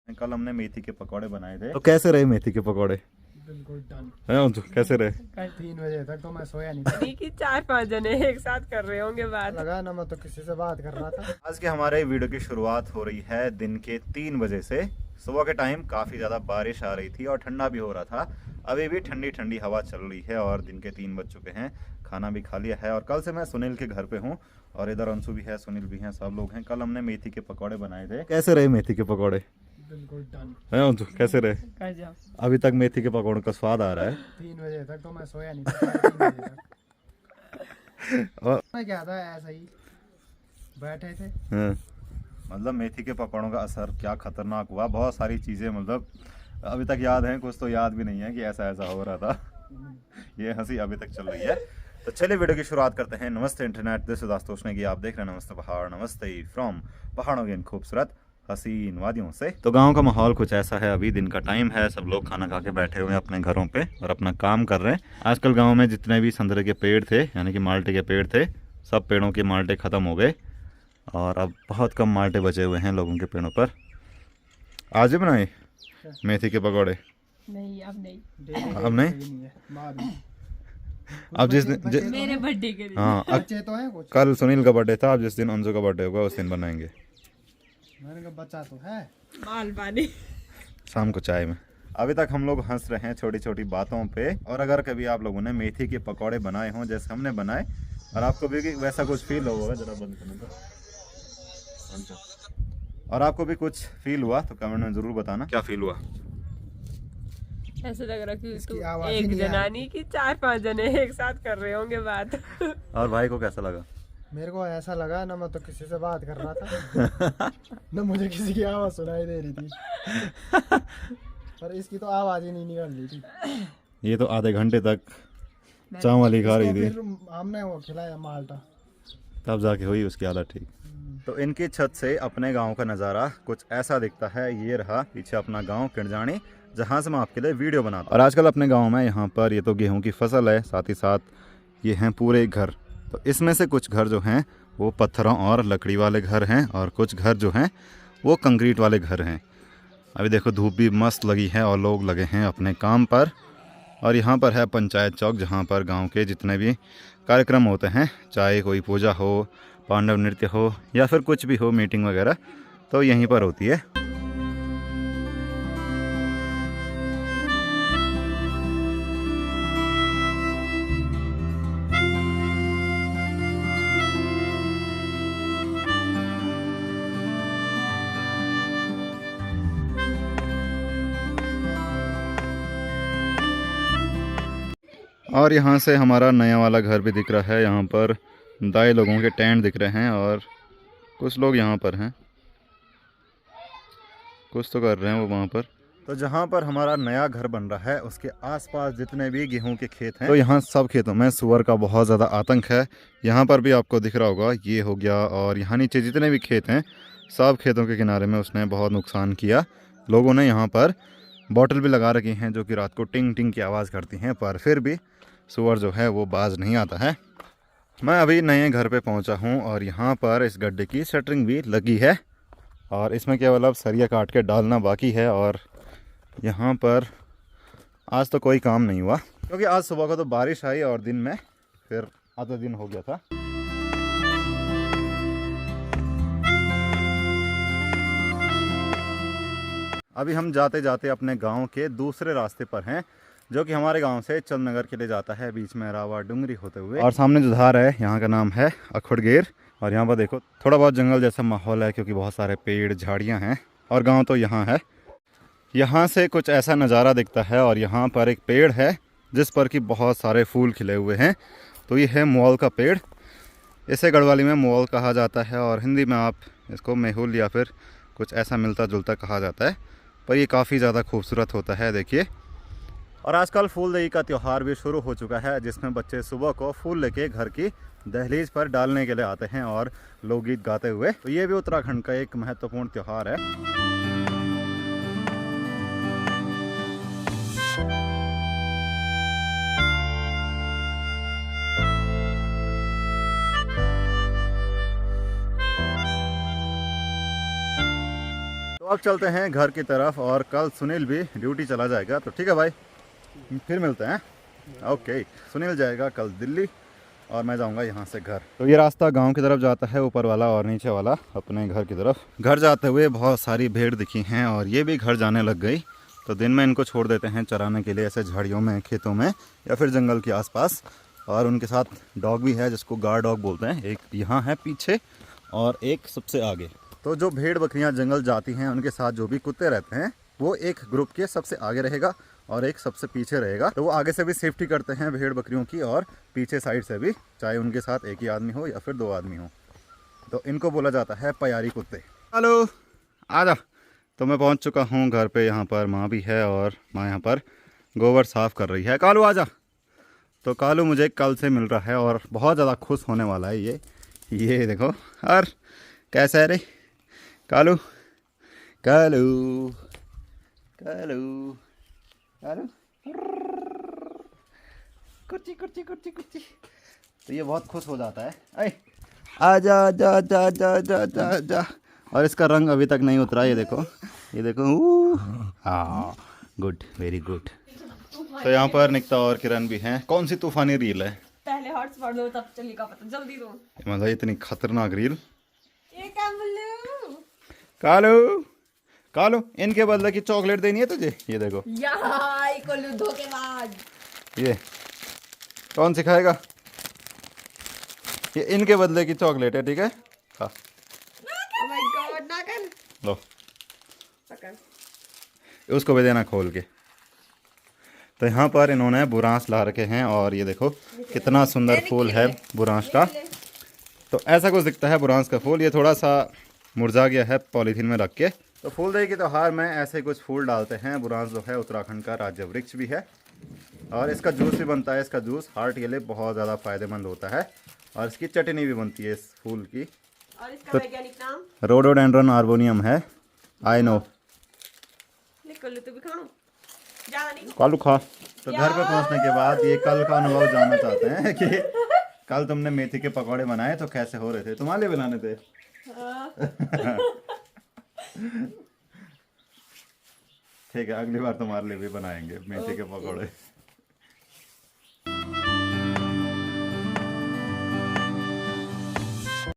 कल हमने मेथी के पकौड़े बनाए थे, तो कैसे रहे मेथी के पकौड़े? बिल्कुल डन है कैसे रहे? कल 3 बजे तक तो मैं सोया नहीं था। कि 4-5 जने एक साथ कर रहे होंगे बात। लगा ना, मैं तो किसी से बात कर रहा था। आज के हमारे वीडियो की शुरुआत हो रही है दिन के 3 बजे से। सुबह के टाइम काफ़ी ज़्यादा बारिश आ रही थी और ठंडा भी हो रहा था। अभी भी ठंडी ठंडी हवा चल रही है और दिन के 3 बज चुके हैं। खाना भी खा लिया है और कल से मैं सुनील के घर पे हूँ और इधर अंशु भी है, सुनील भी हैं, सब लोग हैं। कल हमने मेथी के पकौड़े बनाए थे। कैसे रहे मेथी के पकौड़े? बिल्कुल डन है कैसे रहे? अभी तक मेथी के पकौड़ों का स्वाद आ रहा है। 3 बजे तक तो मैं सोया नहीं था। 3 बजे तक और मैं क्या था, ऐसा ही बैठे थे। मतलब मेथी के पकौड़ों का असर क्या खतरनाक हुआ। बहुत सारी चीज़ें मतलब अभी तक याद हैं, कुछ तो याद भी नहीं है कि ऐसा ऐसा हो रहा था। ये हंसी अभी तक चल रही है। तो चलिए वीडियो की शुरुआत करते हैं। नमस्ते internet, this is Ashutosh Negi, आप देख रहे हैं नमस्ते पहाड़। नमस्ते फ्रॉम पहाड़ों की इन खूबसूरत हसीन वादियों से। तो गांव का माहौल कुछ ऐसा है। अभी दिन का टाइम है, सब लोग खाना खा के बैठे हुए हैं अपने घरों पे और अपना काम कर रहे हैं। आजकल गांव में जितने भी संतरे के पेड़ थे, यानी कि माल्टे के पेड़ थे, सब पेड़ों के माल्टे ख़त्म हो गए और अब बहुत कम माल्टे बचे हुए हैं लोगों के पेड़ों पर। आज ही बनाए मेथी के पकौड़े? नहीं अब नहीं, अब नहीं, बाद में अब जिस दिन मेरे बर्थडे के लिए। हाँ, बच्चे तो हैं कुछ। कल सुनील का बर्थडे था, अब जिस दिन अंजू का बर्थडे होगा उस दिन बनाएंगे। मैंने कहा बच्चा तो है। माल पानी शाम को चाय में। अभी तक हम लोग हंस रहे हैं छोटी छोटी बातों पे। और अगर कभी आप लोगों ने मेथी के पकौड़े बनाए हों जैसे हमने बनाए और आपको भी वैसा कुछ फील होगा, जरा बंद करने दो, और आपको भी कुछ फील हुआ तो कमेंट में जरूर बताना क्या फील हुआ। ऐसे लग रहा कि इसकी तू आवाज ही एक नहीं आ जनानी की 4-5 जने एक साथ कर रहे होंगे बात। और भाई को कैसा लगा? मेरे को ऐसा लगा ना, मैं तो किसी से बात कर रहा था। ना मुझे किसी की आवाज सुनाई दे रही थी, पर इसकी तो आवाज ही नहीं निकल रही थी। ये तो आधे घंटे तक चावल ही खा रही थी, फिर हमने वो खिलाया माल्टा, तब जाके हुई उसकी आदत ठीक। तो इनकी छत से अपने गांव का नज़ारा कुछ ऐसा दिखता है। ये रहा पीछे अपना गांव किरजानी, जहां से मैं आपके लिए वीडियो बनाता हूं। और आजकल अपने गांव में यहाँ पर ये तो गेहूं की फसल है, साथ ही साथ ये हैं पूरे घर। तो इसमें से कुछ घर जो हैं वो पत्थरों और लकड़ी वाले घर हैं और कुछ घर जो हैं वो कंक्रीट वाले घर हैं। अभी देखो धूप भी मस्त लगी है और लोग लगे हैं अपने काम पर। और यहाँ पर है पंचायत चौक, जहाँ पर गांव के जितने भी कार्यक्रम होते हैं, चाहे कोई पूजा हो, पांडव नृत्य हो या फिर कुछ भी हो, मीटिंग वगैरह, तो यहीं पर होती है। और यहाँ से हमारा नया वाला घर भी दिख रहा है। यहाँ पर दाई लोगों के टेंट दिख रहे हैं और कुछ लोग यहाँ पर हैं, कुछ तो कर रहे हैं वो वहाँ पर। तो जहाँ पर हमारा नया घर बन रहा है उसके आसपास जितने भी गेहूं के खेत हैं, तो यहाँ सब खेतों में सुअर का बहुत ज़्यादा आतंक है। यहाँ पर भी आपको दिख रहा होगा, ये हो गया, और यहाँ नीचे जितने भी खेत हैं सब खेतों के किनारे में उसने बहुत नुकसान किया। लोगों ने यहाँ पर बॉटल भी लगा रखी हैं जो कि रात को टिंग टिंग की आवाज़ करती हैं, पर फिर भी सुअर जो है वो बाज नहीं आता है। मैं अभी नए घर पे पहुंचा हूं और यहाँ पर इस गड्ढे की शटरिंग भी लगी है और इसमें केवल अब सरिया काट के डालना बाकी है। और यहाँ पर आज तो कोई काम नहीं हुआ क्योंकि आज सुबह को तो बारिश आई और दिन में फिर आधा दिन हो गया था। अभी हम जाते जाते अपने गांव के दूसरे रास्ते पर हैं, जो कि हमारे गांव से चंदनगर के लिए जाता है, बीच में रावा डुंगरी होते हुए। और सामने जो धार है यहाँ का नाम है अखुड़गेर। और यहाँ पर देखो थोड़ा बहुत जंगल जैसा माहौल है क्योंकि बहुत सारे पेड़ झाड़ियाँ हैं और गांव तो यहाँ है। यहाँ से कुछ ऐसा नज़ारा दिखता है और यहाँ पर एक पेड़ है जिस पर कि बहुत सारे फूल खिले हुए हैं। तो ये है मोल का पेड़, इसे गढ़वाली में मोल कहा जाता है और हिंदी में आप इसको मेहुल या फिर कुछ ऐसा मिलता जुलता कहा जाता है। पर ये काफ़ी ज़्यादा खूबसूरत होता है, देखिए। और आजकल फूलदेही का त्यौहार भी शुरू हो चुका है, जिसमें बच्चे सुबह को फूल लेके घर की दहलीज पर डालने के लिए आते हैं और लोकगीत गाते हुए। तो ये भी उत्तराखंड का एक महत्वपूर्ण त्यौहार है। तो अब चलते हैं घर की तरफ और कल सुनील भी ड्यूटी चला जाएगा, तो ठीक है भाई, फिर मिलते हैं। ओके, सुनील जाएगा कल दिल्ली और मैं जाऊंगा यहाँ से घर। तो ये रास्ता गांव की तरफ जाता है, ऊपर वाला और नीचे वाला अपने घर की तरफ। घर जाते हुए बहुत सारी भेड़ दिखी हैं और ये भी घर जाने लग गई। तो दिन में इनको छोड़ देते हैं चराने के लिए, ऐसे झाड़ियों में, खेतों में या फिर जंगल के आसपास। और उनके साथ डॉग भी है जिसको गार्ड डॉग बोलते हैं, एक यहाँ है पीछे और एक सबसे आगे। तो जो भेड़ बकरियाँ जंगल जाती हैं उनके साथ जो भी कुत्ते रहते हैं वो एक ग्रुप के सबसे आगे रहेगा और एक सबसे पीछे रहेगा। तो वो आगे से भी सेफ्टी करते हैं भेड़ बकरियों की और पीछे साइड से भी, चाहे उनके साथ एक ही आदमी हो या फिर 2 आदमी हो। तो इनको बोला जाता है पयारी कुत्ते। हेलो, आजा। तो मैं पहुंच चुका हूं घर पे। यहाँ पर माँ भी है और माँ यहाँ पर गोबर साफ़ कर रही है। कालू आजा। तो कालू मुझे कल से मिल रहा है और बहुत ज़्यादा खुश होने वाला है। ये देखो, और कैसा है रे कालू? कालू कालू कालू, कुर्ची कुर्ची कुर्ची कुर्ची। तो ये बहुत खुश हो जाता है। अरे आजा जा जा जा जा जा जा। और इसका रंग अभी तक नहीं उतरा, ये देखो, ये देखो। हाँ, गुड, वेरी गुड। तो यहाँ पर निकिता और किरण भी हैं। कौन सी तूफानी रील है? पहले हॉट्स पढ़ दो तब चलेगा पता, जल्दी दो। मतलब इतनी खतरनाक रील। ये क्या बोलूं? कालू कालू, इनके बदले की चॉकलेट देनी है तुझे। ये देखो, यार कोलू धोखेबाज। ये कौन सिखाएगा? ये इनके बदले की चॉकलेट है, ठीक है? खा Oh my God, ना कर। लो, पकड़। उसको भी देना खोल के। तो यहाँ पर इन्होंने बुरांस ला रखे हैं और ये देखो कितना सुंदर फूल है बुरांस का। तो ऐसा कुछ दिखता है बुरांस का फूल। ये थोड़ा सा मुरझा गया है पॉलीथीन में रख के। तो फूलदेई के त्योहार में ऐसे कुछ फूल डालते हैं। बुरांस जो है उत्तराखंड का राज्य वृक्ष भी है और इसका जूस भी बनता है। इसका जूस हार्ट के लिए बहुत ज़्यादा फायदेमंद होता है और इसकी चटनी भी बनती है इस फूल की। और इसका वैज्ञानिक नाम रोडोडेंड्रन आर्बोनियम है। I know. कोलू तू भी खाओ, ज्यादा नहीं। कालू खा। तो घर पे पहुंचने के बाद ये कल का अनुभव जानना चाहते हैं कि कल तुमने मेथी के पकौड़े बनाए तो कैसे हो रहे थे? तुम्हारे लिए बनाने थे? ठीक है, अगली बार तुम्हारे लिए भी बनाएंगे मेथी के पकौड़े।